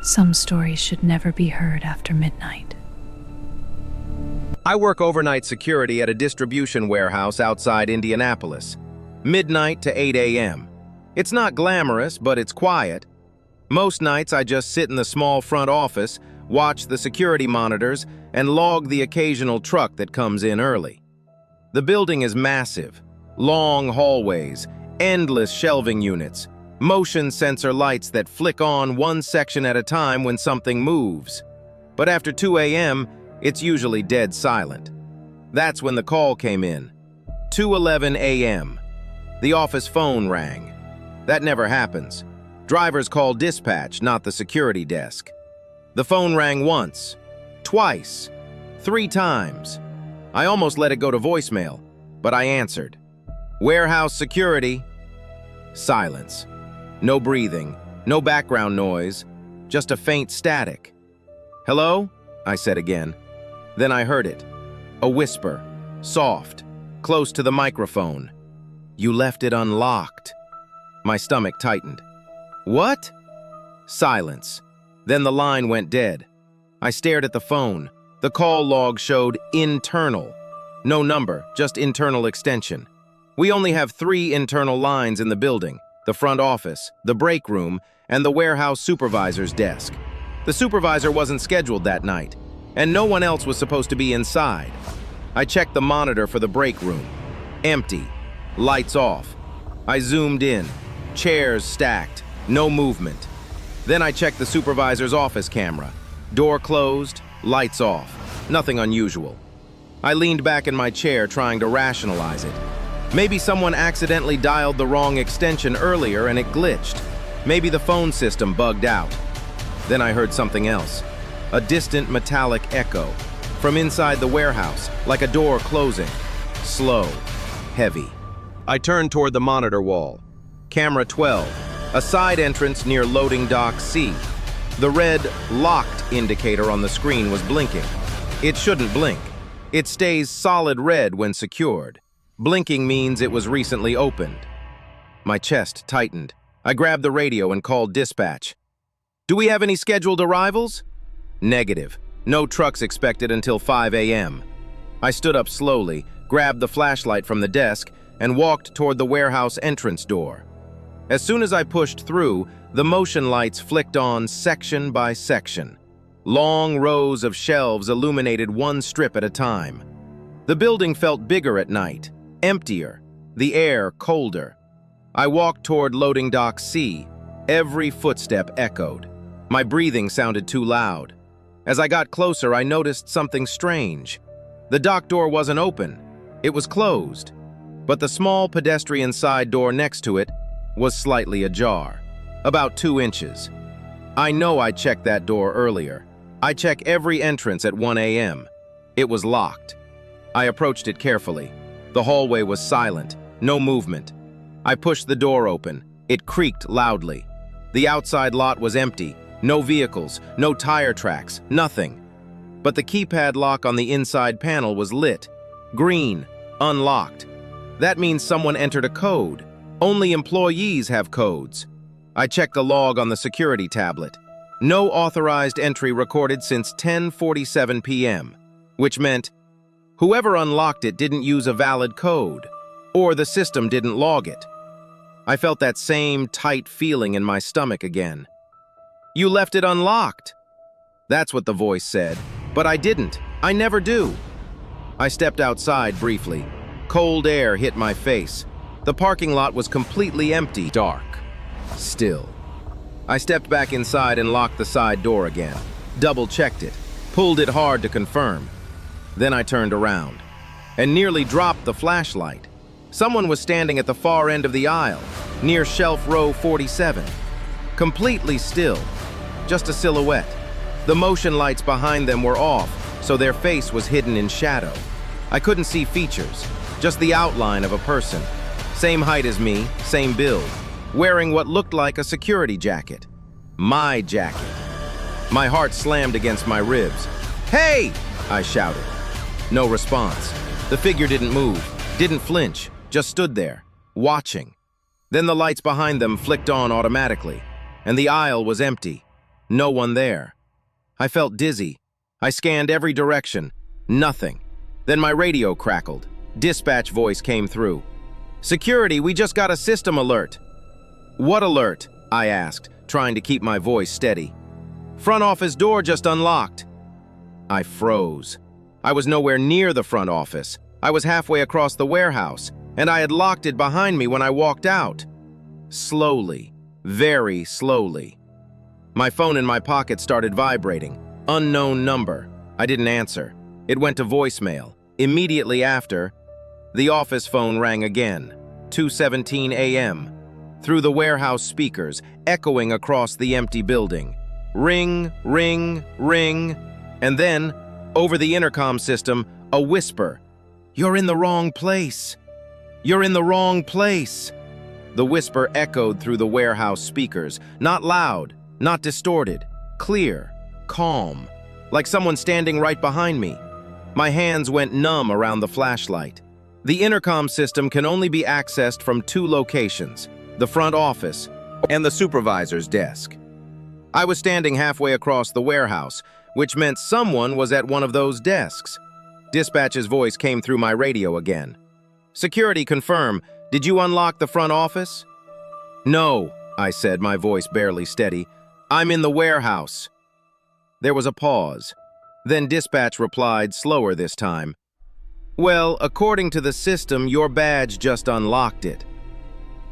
Some stories should never be heard after midnight. I work overnight security at a distribution warehouse outside Indianapolis. Midnight to 8 a.m. It's not glamorous, but it's quiet. Most nights I just sit in the small front office, watch the security monitors, and log the occasional truck that comes in early. The building is massive. Long hallways, endless shelving units, motion sensor lights that flick on one section at a time when something moves. But after 2 a.m., it's usually dead silent. That's when the call came in. 2:11 a.m. The office phone rang. That never happens. Drivers call dispatch, not the security desk. The phone rang once, twice, 3 times. I almost let it go to voicemail, but I answered. Warehouse security. Silence. No breathing, no background noise, just a faint static. Hello? I said again. Then I heard it. A whisper, soft, close to the microphone. You left it unlocked. My stomach tightened. What? Silence. Then the line went dead. I stared at the phone. The call log showed internal. No number, just internal extension. We only have 3 internal lines in the building: the front office, the break room, and the warehouse supervisor's desk. The supervisor wasn't scheduled that night, and no one else was supposed to be inside. I checked the monitor for the break room. Empty. Lights off. I zoomed in. Chairs stacked. No movement. Then I checked the supervisor's office camera. Door closed. Lights off. Nothing unusual. I leaned back in my chair trying to rationalize it. Maybe someone accidentally dialed the wrong extension earlier and it glitched. Maybe the phone system bugged out. Then I heard something else. A distant metallic echo. From inside the warehouse, like a door closing. Slow. Heavy. I turned toward the monitor wall. Camera 12. A side entrance near loading dock C. The red locked indicator on the screen was blinking. It shouldn't blink. It stays solid red when secured. Blinking means it was recently opened. My chest tightened. I grabbed the radio and called dispatch. Do we have any scheduled arrivals? Negative. No trucks expected until 5 a.m. I stood up slowly, grabbed the flashlight from the desk, and walked toward the warehouse entrance door. As soon as I pushed through, the motion lights flicked on section by section. Long rows of shelves illuminated one strip at a time. The building felt bigger at night, emptier, the air colder. I walked toward loading dock C. Every footstep echoed. My breathing sounded too loud. As I got closer, I noticed something strange. The dock door wasn't open. It was closed. But the small pedestrian side door next to it was slightly ajar, about 2 inches. I know I checked that door earlier. I check every entrance at 1 a.m. It was locked. I approached it carefully. The hallway was silent, no movement. I pushed the door open. It creaked loudly. The outside lot was empty. No vehicles, no tire tracks, nothing. But the keypad lock on the inside panel was lit. Green, unlocked. That means someone entered a code. Only employees have codes. I checked the log on the security tablet. No authorized entry recorded since 10:47 p.m., which meant whoever unlocked it didn't use a valid code, or the system didn't log it. I felt that same tight feeling in my stomach again. You left it unlocked. That's what the voice said, but I didn't. I never do. I stepped outside briefly. Cold air hit my face. The parking lot was completely empty, dark, still. I stepped back inside and locked the side door again. Double-checked it, pulled it hard to confirm. Then I turned around and nearly dropped the flashlight. Someone was standing at the far end of the aisle, near shelf row 47. Completely still, just a silhouette. The motion lights behind them were off, so their face was hidden in shadow. I couldn't see features, just the outline of a person. Same height as me, same build, wearing what looked like a security jacket. My jacket. My heart slammed against my ribs. "Hey!" I shouted. No response. The figure didn't move, didn't flinch, just stood there, watching. Then the lights behind them flicked on automatically, and the aisle was empty. No one there. I felt dizzy. I scanned every direction. Nothing. Then my radio crackled. Dispatch voice came through. "Security, we just got a system alert." "What alert?" I asked, trying to keep my voice steady. "Front office door just unlocked." I froze. I was nowhere near the front office. I was halfway across the warehouse, and I had locked it behind me when I walked out. Slowly, very slowly. My phone in my pocket started vibrating. Unknown number. I didn't answer. It went to voicemail. Immediately after, the office phone rang again. 2:17 a.m. Through the warehouse speakers, echoing across the empty building. Ring, ring, ring. And then, over the intercom system, a whisper. "You're in the wrong place. You're in the wrong place." The whisper echoed through the warehouse speakers, not loud, not distorted, clear, calm, like someone standing right behind me. My hands went numb around the flashlight. The intercom system can only be accessed from two locations, the front office and the supervisor's desk. I was standing halfway across the warehouse, which meant someone was at one of those desks. Dispatch's voice came through my radio again. "Security, confirm. Did you unlock the front office?" "No," I said, my voice barely steady. "I'm in the warehouse." There was a pause. Then Dispatch replied, slower this time. "Well, according to the system, your badge just unlocked it."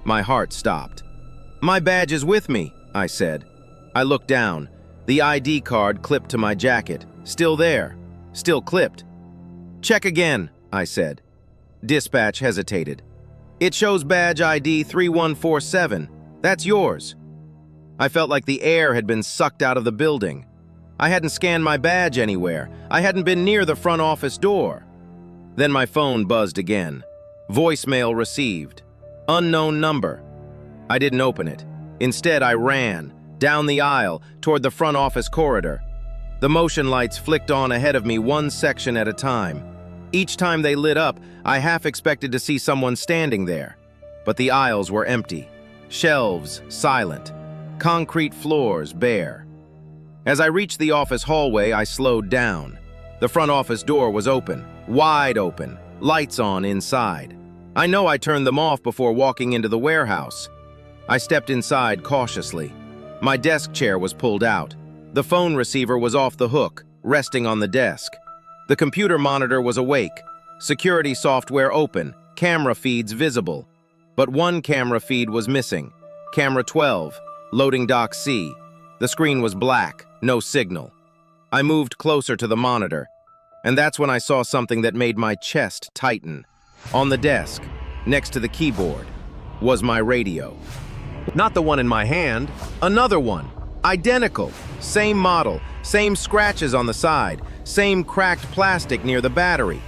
My heart stopped. "My badge is with me," I said. I looked down. The ID card clipped to my jacket. Still there. Still clipped. "Check again," I said. Dispatch hesitated. "It shows badge ID 3147. That's yours." I felt like the air had been sucked out of the building. I hadn't scanned my badge anywhere. I hadn't been near the front office door. Then my phone buzzed again. Voicemail received. Unknown number. I didn't open it. Instead, I ran, down the aisle, toward the front office corridor. The motion lights flicked on ahead of me one section at a time. Each time they lit up, I half expected to see someone standing there. But the aisles were empty. Shelves silent. Concrete floors bare. As I reached the office hallway, I slowed down. The front office door was open, wide open, lights on inside. I know I turned them off before walking into the warehouse. I stepped inside cautiously. My desk chair was pulled out. The phone receiver was off the hook, resting on the desk. The computer monitor was awake. Security software open, camera feeds visible. But one camera feed was missing. Camera 12, loading dock C. The screen was black, no signal. I moved closer to the monitor, and that's when I saw something that made my chest tighten. On the desk, next to the keyboard, was my radio. Not the one in my hand, another one. Identical, same model, same scratches on the side, same cracked plastic near the battery.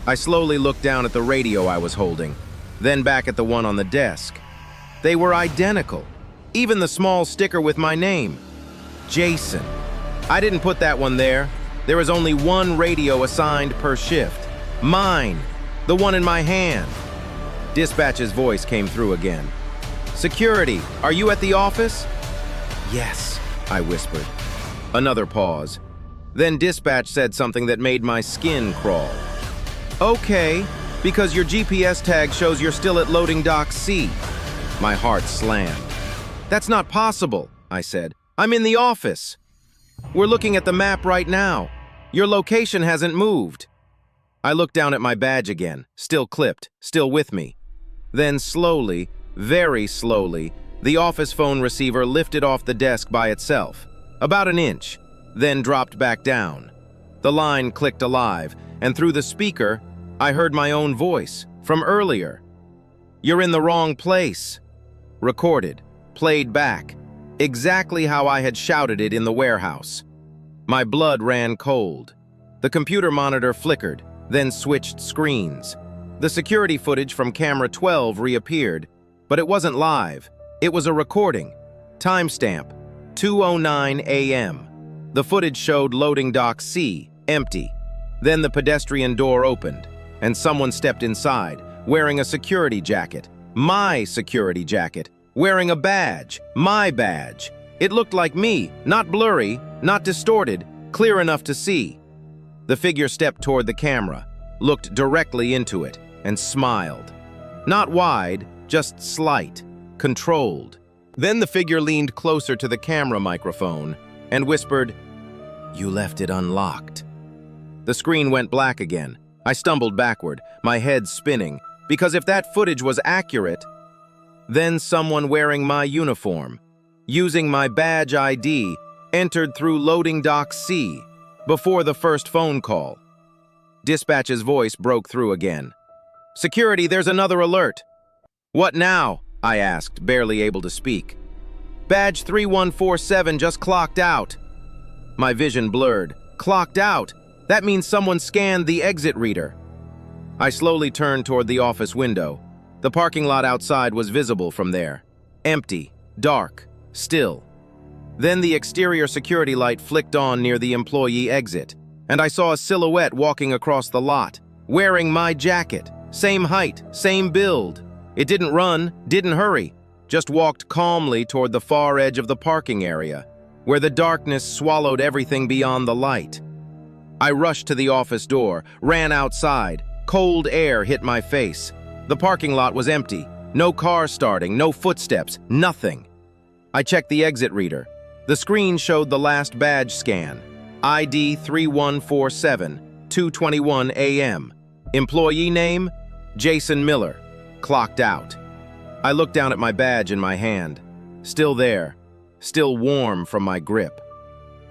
I slowly looked down at the radio I was holding, then back at the one on the desk. They were identical, even the small sticker with my name. Jason. I didn't put that one there. There was only one radio assigned per shift. Mine, the one in my hand. Dispatch's voice came through again. "Security, are you at the office?" "Yes," I whispered. Another pause. Then Dispatch said something that made my skin crawl. "Okay, because your GPS tag shows you're still at loading dock C." My heart slammed. "That's not possible," I said. "I'm in the office. We're looking at the map right now. Your location hasn't moved." I looked down at my badge again, still clipped, still with me. Then slowly, very slowly, the office phone receiver lifted off the desk by itself, about an inch, then dropped back down. The line clicked alive, and through the speaker, I heard my own voice, from earlier. "You're in the wrong place." Recorded, played back, exactly how I had shouted it in the warehouse. My blood ran cold. The computer monitor flickered, then switched screens. The security footage from camera 12 reappeared, but it wasn't live. It was a recording. Timestamp, 2:09 a.m. The footage showed loading dock C, empty. Then the pedestrian door opened, and someone stepped inside, wearing a security jacket. My security jacket. Wearing a badge. My badge. It looked like me, not blurry, not distorted, clear enough to see. The figure stepped toward the camera, looked directly into it, and smiled. Not wide, just slight, controlled. Then the figure leaned closer to the camera microphone and whispered, "You left it unlocked." The screen went black again. I stumbled backward, my head spinning, because if that footage was accurate, then someone wearing my uniform, using my badge ID, entered through loading dock C before the first phone call. Dispatch's voice broke through again. "Security, there's another alert." "What now?" I asked, barely able to speak. "Badge 3147 just clocked out." My vision blurred. Clocked out? That means someone scanned the exit reader. I slowly turned toward the office window. The parking lot outside was visible from there. Empty, dark, still. Then the exterior security light flicked on near the employee exit, and I saw a silhouette walking across the lot, wearing my jacket, same height, same build. It didn't run, didn't hurry, just walked calmly toward the far edge of the parking area, where the darkness swallowed everything beyond the light. I rushed to the office door, ran outside. Cold air hit my face. The parking lot was empty. No car starting, no footsteps, nothing. I checked the exit reader. The screen showed the last badge scan. ID 3147, 2:21 a.m. Employee name, Jason Miller. Clocked out. I looked down at my badge in my hand. Still there. Still warm from my grip.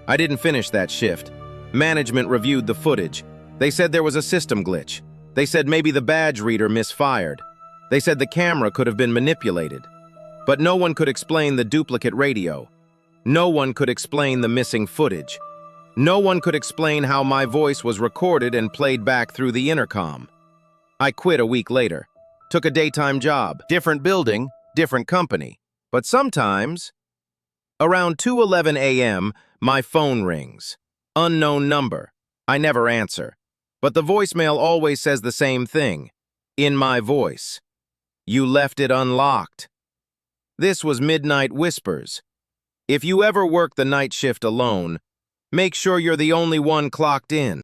I didn't finish that shift. Management reviewed the footage. They said there was a system glitch. They said maybe the badge reader misfired. They said the camera could have been manipulated. But no one could explain the duplicate radio. No one could explain the missing footage. No one could explain how my voice was recorded and played back through the intercom. I quit a week later. Took a daytime job. Different building, different company. But sometimes, around 2:11 a.m., my phone rings. Unknown number. I never answer. But the voicemail always says the same thing. In my voice. You left it unlocked. This was Midnight Whispers. If you ever work the night shift alone, make sure you're the only one clocked in.